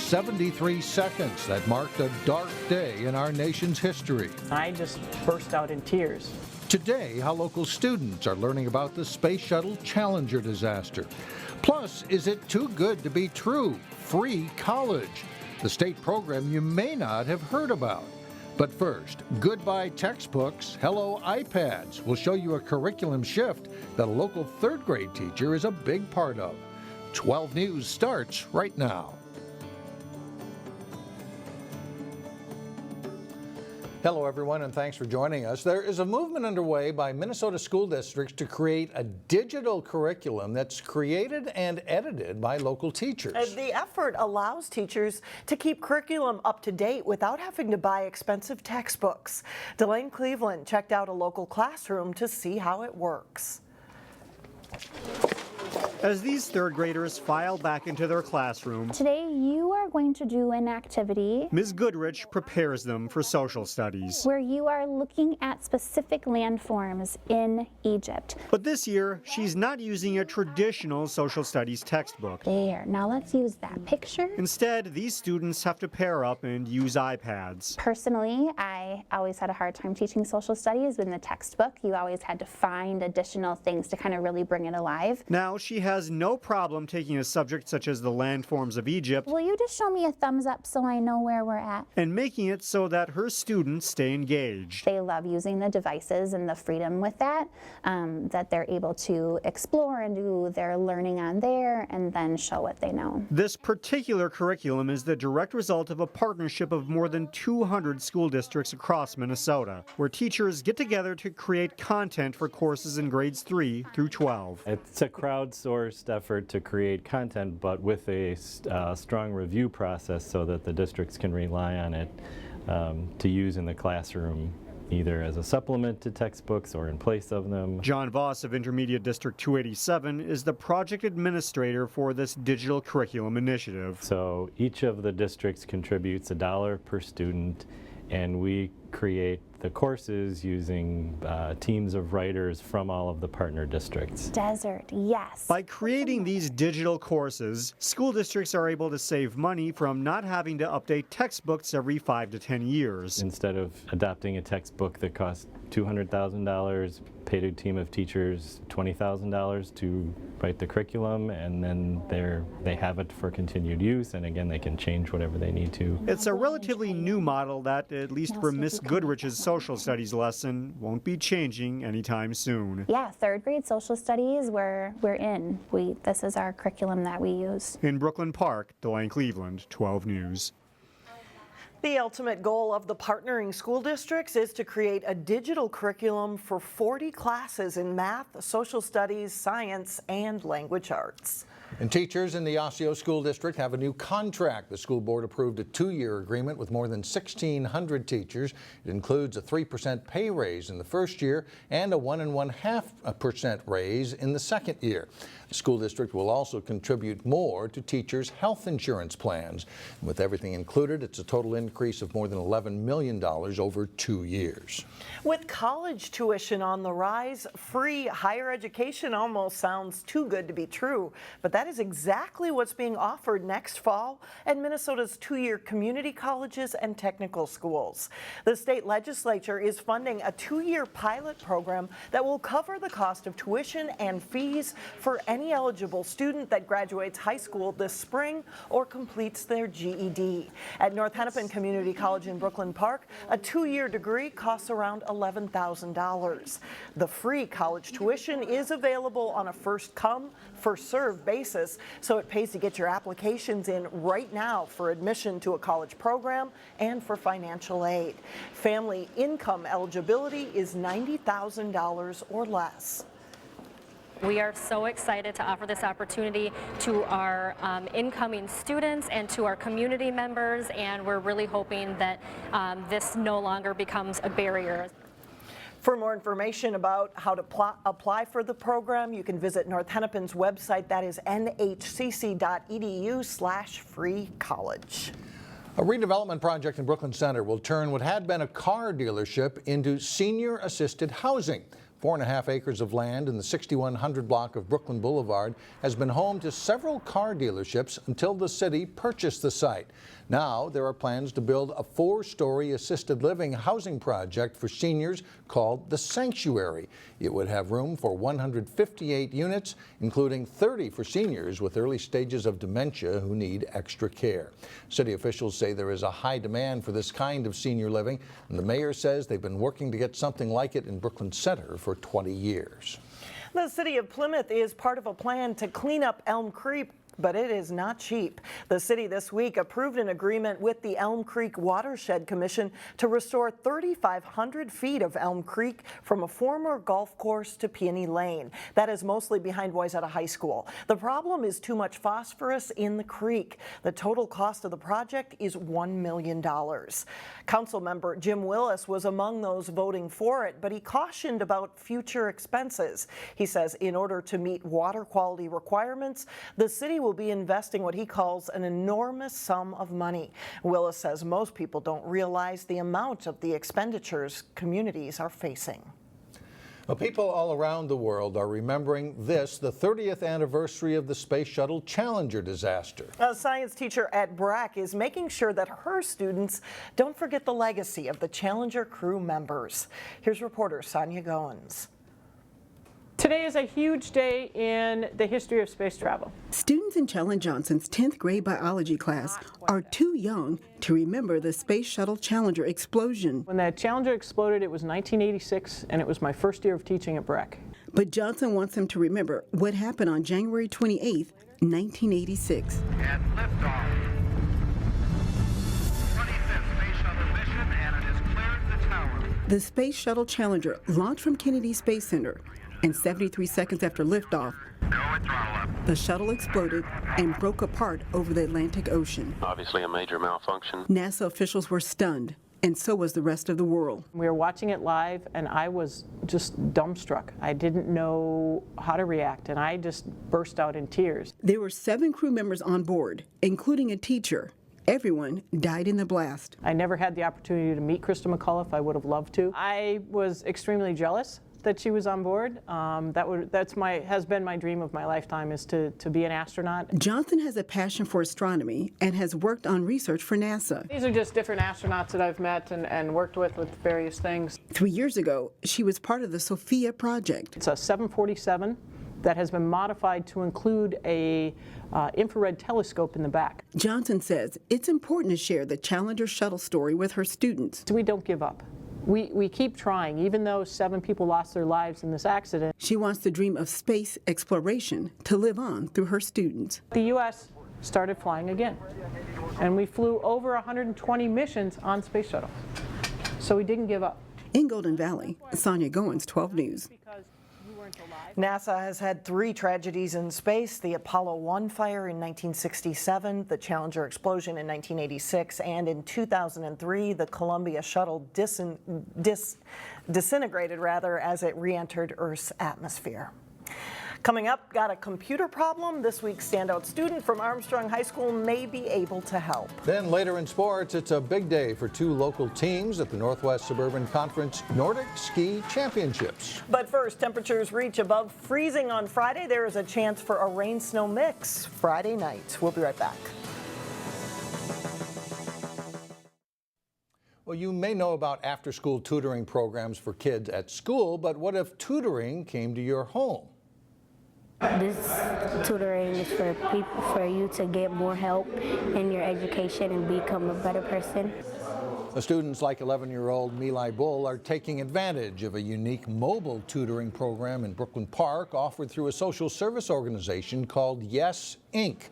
73 seconds that marked a dark day in our nation's history. I just burst out in tears. Today, how local students are learning about the Space Shuttle Challenger disaster. Plus, is it too good to be true? Free college, the state program you may not have heard about. But first, goodbye textbooks, hello iPads. We'll show you a curriculum shift that a local third grade teacher is a big part of. 12 News starts right now. Hello, everyone, and thanks for joining us. There is a movement underway by Minnesota school districts to create a digital curriculum that's created and edited by local teachers. The effort allows teachers to keep curriculum up to date without having to buy expensive textbooks. Delane Cleveland checked out a local classroom to see how it works. As these third graders file back into their classroom, today you are going to do an activity. Ms. Goodrich prepares them for social studies, where you are looking at specific landforms in Egypt. But this year, she's not using a traditional social studies textbook. There, now let's use that picture. Instead, these students have to pair up and use iPads. Personally, I always had a hard time teaching social studies. In the textbook, you always had to find additional things to kind of really bring it alive. Now she has no problem taking a subject such as the landforms of Egypt. Will you just show me a thumbs up so I know where we're at? And making it so that her students stay engaged. They love using the devices and the freedom with that, that they're able to explore and do their learning on there and then show what they know. This particular curriculum is the direct result of a partnership of more than 200 school districts across Minnesota, where teachers get together to create content for courses in grades 3 through 12. It's a crowdsourced effort to create content, but with a strong review process so that the districts can rely on it to use in the classroom, either as a supplement to textbooks or in place of them. John Voss of Intermediate District 287 is the project administrator for this digital curriculum initiative. So each of the districts contributes $1 per student, and we create the courses using teams of writers from all of the partner districts. Desert, yes. By creating these digital courses, school districts are able to save money from not having to update textbooks every 5 to 10 years. Instead of adopting a textbook that costs $200,000, paid a team of teachers $20,000 to write the curriculum, and then they have it for continued use, and again they can change whatever they need to. It's a relatively new model that, at least for Miss Goodrich's social studies lesson, won't be changing anytime soon. Yeah, third grade social studies, we're in. This is our curriculum that we use. In Brooklyn Park, Delane Cleveland, 12 News. The ultimate goal of the partnering school districts is to create a digital curriculum for 40 classes in math, social studies, science, and language arts. And teachers in the Osseo School District have a new contract. The school board approved a 2-year agreement with more than 1,600 teachers. It includes a 3% pay raise in the first year and a 1.5% raise in the second year. The school district will also contribute more to teachers' health insurance plans. And with everything included, it's a total increase of more than $11 million over 2 years. With college tuition on the rise, free higher education almost sounds too good to be true, but that is exactly what's being offered next fall at Minnesota's 2-year community colleges and technical schools. The state legislature is funding a 2-year pilot program that will cover the cost of tuition and fees for any eligible student that graduates high school this spring or completes their GED. At North Hennepin Community College in Brooklyn Park, a 2-year degree costs around $11,000. The free college tuition is available on a first-come, first-served basis, so it pays to get your applications in right now for admission to a college program and for financial aid. Family income eligibility is $90,000 or less. We are so excited to offer this opportunity to our incoming students and to our community members, and we're really hoping that this no longer becomes a barrier. For more information about how to apply for the program, you can visit North Hennepin's website. That is nhcc.edu/freecollege. A redevelopment project in Brooklyn Center will turn what had been a car dealership into senior assisted housing. 4.5 acres of land in the 6100 block of Brooklyn Boulevard has been home to several car dealerships until the city purchased the site. Now there are plans to build a 4-story assisted living housing project for seniors called The Sanctuary. It would have room for 158 units, including 30 for seniors with early stages of dementia who need extra care. City officials say there is a high demand for this kind of senior living, and the mayor says they've been working to get something like it in Brooklyn Center for 20 years. The city of Plymouth is part of a plan to clean up Elm Creek, but it is not cheap. The city this week approved an agreement with the Elm Creek Watershed Commission to restore 3,500 feet of Elm Creek from a former golf course to Peony Lane. That is mostly behind Wayzata High School. The problem is too much phosphorus in the creek. The total cost of the project is $1 million. Council member Jim Willis was among those voting for it, but he cautioned about future expenses. He says in order to meet water quality requirements, the city will be investing what he calls an enormous sum of money. Willis says most people don't realize the amount of the expenditures communities are facing. Well, people all around the world are remembering this, the 30th anniversary of the Space Shuttle Challenger disaster. A science teacher at BRAC is making sure that her students don't forget the legacy of the Challenger crew members. Here's reporter Sonia Goins. Today is a huge day in the history of space travel. Students in Chellen Johnson's 10th grade biology class are too young to remember the Space Shuttle Challenger explosion. When that Challenger exploded, it was 1986, and it was my first year of teaching at BRAC. But Johnson wants them to remember what happened on January 28, 1986. And liftoff. 25th Space Shuttle mission, and it has cleared the tower. The Space Shuttle Challenger launched from Kennedy Space Center, and 73 seconds after liftoff, the shuttle exploded and broke apart over the Atlantic Ocean. Obviously a major malfunction. NASA officials were stunned, and so was the rest of the world. We were watching it live, and I was just dumbstruck. I didn't know how to react, and I just burst out in tears. There were 7 crew members on board, including a teacher. Everyone died in the blast. I never had the opportunity to meet Krista McCullough. I would have loved to. I was extremely jealous that she was on board. Has been my dream of my lifetime, is to be an astronaut. Johnson has a passion for astronomy and has worked on research for NASA. These are just different astronauts that I've met and worked with various things. 3 years ago, she was part of the Sophia project. It's a 747 that has been modified to include a infrared telescope in the back. Johnson says it's important to share the Challenger shuttle story with her students. So we don't give up. We keep trying, even though 7 people lost their lives in this accident. She wants the dream of space exploration to live on through her students. The U.S. started flying again, and we flew over 120 missions on Space Shuttle. So we didn't give up. In Golden Valley, Sonia Goins, 12 News. NASA has had 3 tragedies in space: the Apollo 1 fire in 1967, the Challenger explosion in 1986, and in 2003, the Columbia shuttle disintegrated as it re-entered Earth's atmosphere. Coming up, got a computer problem? This week's Standout student from Armstrong High School may be able to help. Then later in sports, it's a big day for 2 local teams at the Northwest Suburban Conference Nordic Ski Championships. But first, temperatures reach above freezing on Friday. There is a chance for a rain-snow mix Friday night. We'll be right back. Well, you may know about after-school tutoring programs for kids at school, but what if tutoring came to your home? This tutoring is for you to get more help in your education and become a better person. The students like 11-year-old Milai Bull are taking advantage of a unique mobile tutoring program in Brooklyn Park offered through a social service organization called Yes, Inc.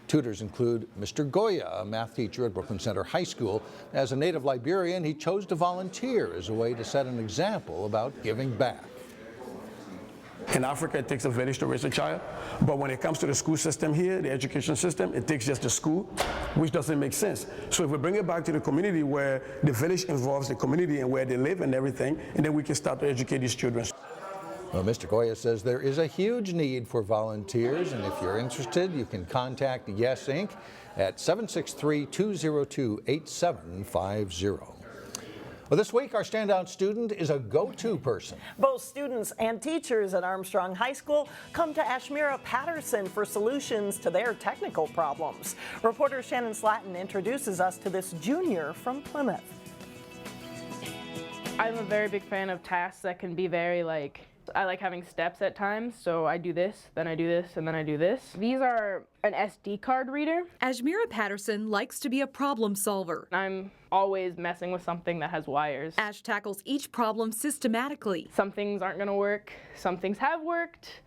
Tutors include Mr. Goya, a math teacher at Brooklyn Center High School. As a native Liberian, he chose to volunteer as a way to set an example about giving back. In Africa, it takes a village to raise a child, but when it comes to the school system here, the education system, it takes just the school, which doesn't make sense. So if we bring it back to the community where the village involves the community and where they live and everything, and then we can start to educate these children. Well, Mr. Goya says there is a huge need for volunteers, and if you're interested, you can contact Yes, Inc. at 763-202-8750. Well, this week, our standout student is a go-to person. Both students and teachers at Armstrong High School come to Ashmera Patterson for solutions to their technical problems. Reporter Shannon Slatton introduces us to this junior from Plymouth. I'm a very big fan of tasks that can be very I like having steps at times, so I do this, then I do this, and then I do this. These are an SD card reader. Ashmera Patterson likes to be a problem solver. I'm always messing with something that has wires. Ash tackles each problem systematically. Some things aren't going to work, some things have worked.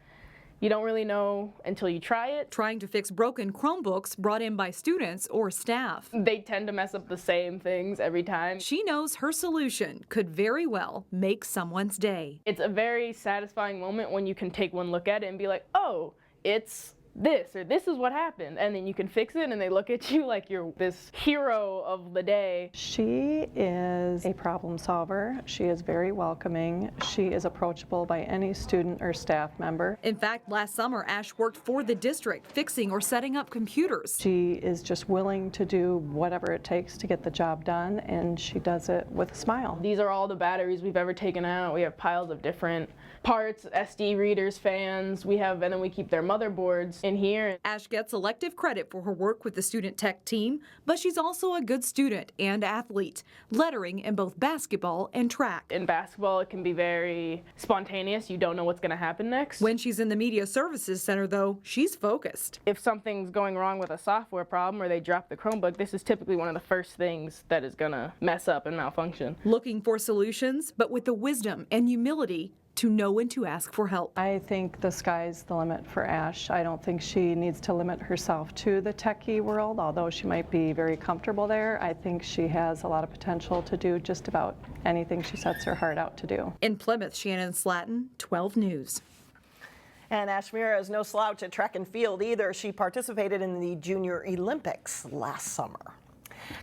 You don't really know until you try it. Trying to fix broken Chromebooks brought in by students or staff. They tend to mess up the same things every time. She knows her solution could very well make someone's day. It's a very satisfying moment when you can take one look at it and be like, oh, it's this, or this is what happened, and then you can fix it and they look at you like you're this hero of the day. She is a problem solver. She is very welcoming. She is approachable by any student or staff member. In fact, last summer, Ash worked for the district, fixing or setting up computers. She is just willing to do whatever it takes to get the job done, and she does it with a smile. These are all the batteries we've ever taken out. We have piles of different parts, SD readers, fans, and then we keep their motherboards in here. Ash gets elective credit for her work with the student tech team, but she's also a good student and athlete, lettering in both basketball and track. In basketball, it can be very spontaneous. You don't know what's going to happen next. When she's in the Media Services Center, though, she's focused. If something's going wrong with a software problem or they drop the Chromebook, this is typically one of the first things that is going to mess up and malfunction. Looking for solutions, but with the wisdom and humility to know when to ask for help. I think the sky's the limit for Ash. I don't think she needs to limit herself to the techie world, although she might be very comfortable there. I think she has a lot of potential to do just about anything she sets her heart out to do. In Plymouth, Shannon Slatton, 12 News. And Ashmera is no slouch at track and field either. She participated in the Junior Olympics last summer.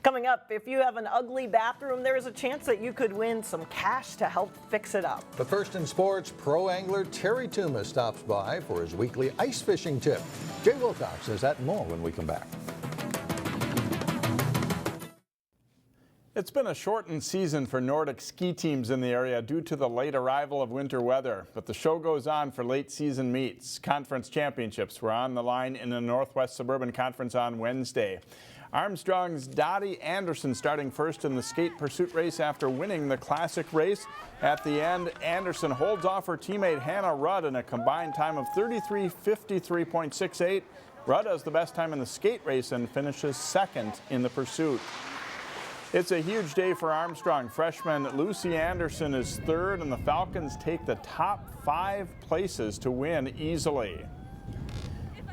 Coming up, if you have an ugly bathroom, there is a chance that you could win some cash to help fix it up. But first in sports, pro angler Terry Tuma stops by for his weekly ice fishing tip. Jay Wilcox has that and more when we come back. It's been a shortened season for Nordic ski teams in the area due to the late arrival of winter weather, but the show goes on for late season meets. Conference championships were on the line in the Northwest Suburban Conference on Wednesday. Armstrong's Dottie Anderson starting first in the skate pursuit race after winning the classic race. At the end, Anderson holds off her teammate Hannah Rudd in a combined time of 33:53.68. Rudd has the best time in the skate race and finishes second in the pursuit. It's a huge day for Armstrong. Freshman Lucy Anderson is third, and the Falcons take the top 5 places to win easily.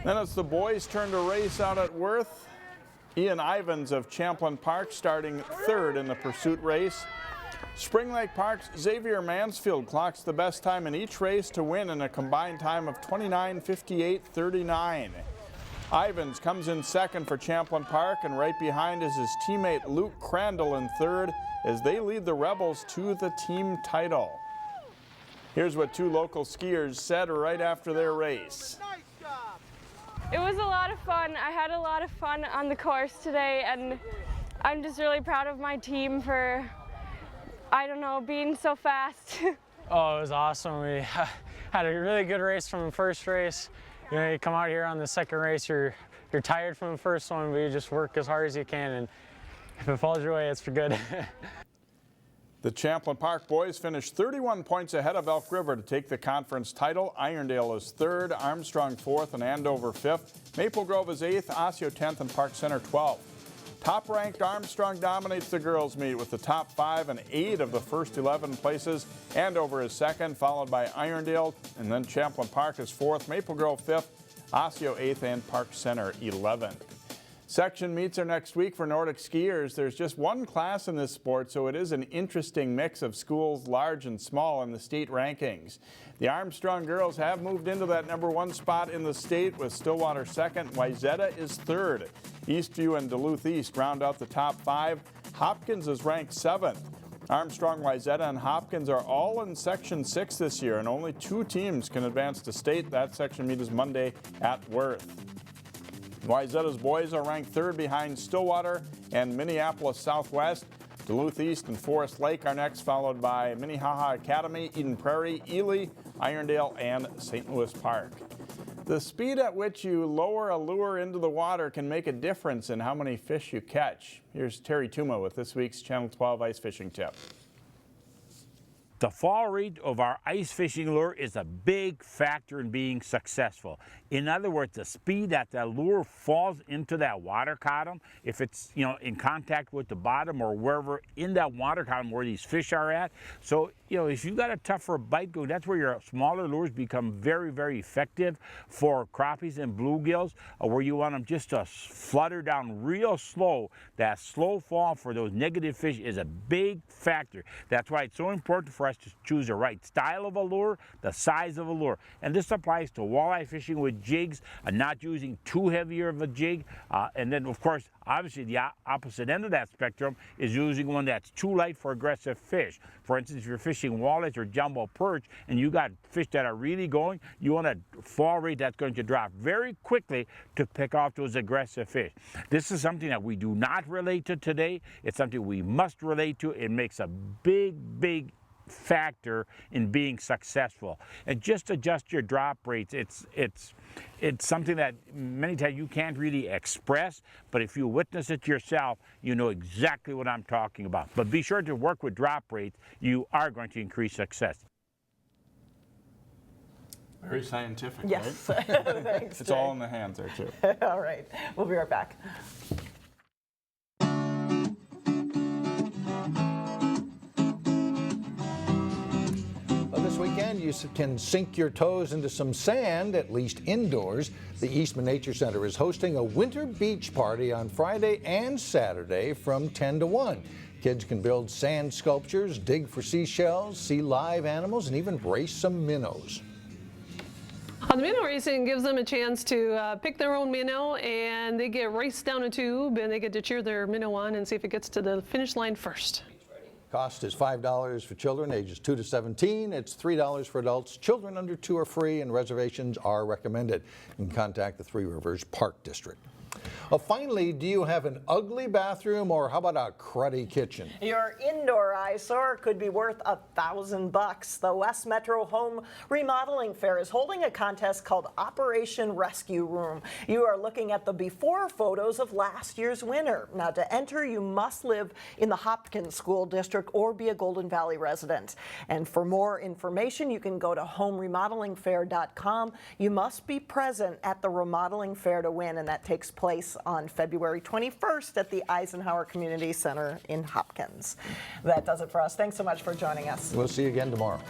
Then it's the boys' turn to race out at Worth. Ian Ivins of Champlain Park starting third in the pursuit race. Spring Lake Park's Xavier Mansfield clocks the best time in each race to win in a combined time of 29:58.39. Ivins comes in second for Champlain Park, and right behind is his teammate Luke Crandall in third as they lead the Rebels to the team title. Here's what 2 local skiers said right after their race. It was a lot of fun. I had a lot of fun on the course today, and I'm just really proud of my team for, being so fast. Oh, it was awesome. We had a really good race from the first race. You know, you come out here on the second race, you're tired from the first one, but you just work as hard as you can, and if it falls your way, it's for good. The Champlain Park boys finished 31 points ahead of Elk River to take the conference title. Irondale is third, Armstrong fourth, and Andover fifth. Maple Grove is eighth, Osseo 10th, and Park Center 12th. Top-ranked Armstrong dominates the girls' meet with the top 5 and 8 of the first 11 places. Andover is second, followed by Irondale, and then Champlain Park is fourth, Maple Grove fifth, Osseo 8th, and Park Center 11th. Section meets are next week for Nordic skiers. There's just one class in this sport, so it is an interesting mix of schools large and small in the state rankings. The Armstrong girls have moved into that #1 spot in the state with Stillwater second. Wayzata is third. Eastview and Duluth East round out the top 5. Hopkins is ranked 7th. Armstrong, Wayzata, and Hopkins are all in Section 6 this year, and only 2 teams can advance to state. That section meet is Monday at Worth. Wayzata's boys are ranked 3rd behind Stillwater and Minneapolis Southwest. Duluth East and Forest Lake are next, followed by Minnehaha Academy, Eden Prairie, Ely, Irondale, and St. Louis Park. The speed at which you lower a lure into the water can make a difference in how many fish you catch. Here's Terry Tuma with this week's Channel 12 ice fishing tip. The fall rate of our ice fishing lure is a big factor in being successful. In other words, the speed that the lure falls into that water column, if it's in contact with the bottom or wherever in that water column where these fish are at. So if you got a tougher bite go, that's where your smaller lures become very, very effective for crappies and bluegills, where you want them just to flutter down real slow. That slow fall for those negative fish is a big factor. That's why it's so important for us to choose the right style of a lure, the size of a lure. And this applies to walleye fishing with jigs, not using too heavier of a jig. And then, of course, obviously the opposite end of that spectrum is using one that's too light for aggressive fish. For instance, if you're fishing walleyes or jumbo perch and you got fish that are really going, you want a fall rate that's going to drop very quickly to pick off those aggressive fish. This is something that we do not relate to today. It's something we must relate to. It makes a big, big factor in being successful. And just adjust your drop rates. It's something that many times you can't really express, but if you witness it yourself, you know exactly what I'm talking about. But be sure to work with drop rates. You are going to increase success. Very scientific, yes. right? Thanks, it's Jay. all in the hands there, too. All right. We'll be right back. This weekend, you can sink your toes into some sand, at least indoors. The Eastman Nature Center is hosting a winter beach party on Friday and Saturday from 10 to 1. Kids can build sand sculptures, dig for seashells, see live animals, and even race some minnows. The minnow racing gives them a chance to pick their own minnow, and they get raced down a tube, and they get to cheer their minnow on and see if it gets to the finish line first. Cost is $5 for children ages 2 to 17. It's $3 for adults. Children under 2 are free, and reservations are recommended. You can contact the Three Rivers Park District. Well, finally, do you have an ugly bathroom, or how about a cruddy kitchen? Your indoor eyesore could be worth $1,000. The West Metro Home Remodeling Fair is holding a contest called Operation Rescue Room. You are looking at the before photos of last year's winner. Now, to enter, you must live in the Hopkins School District or be a Golden Valley resident. And for more information, you can go to homeremodelingfair.com. You must be present at the Remodeling Fair to win, and that takes place on February 21st at the Eisenhower Community Center in Hopkins. That does it for us. Thanks so much for joining us. We'll see you again tomorrow.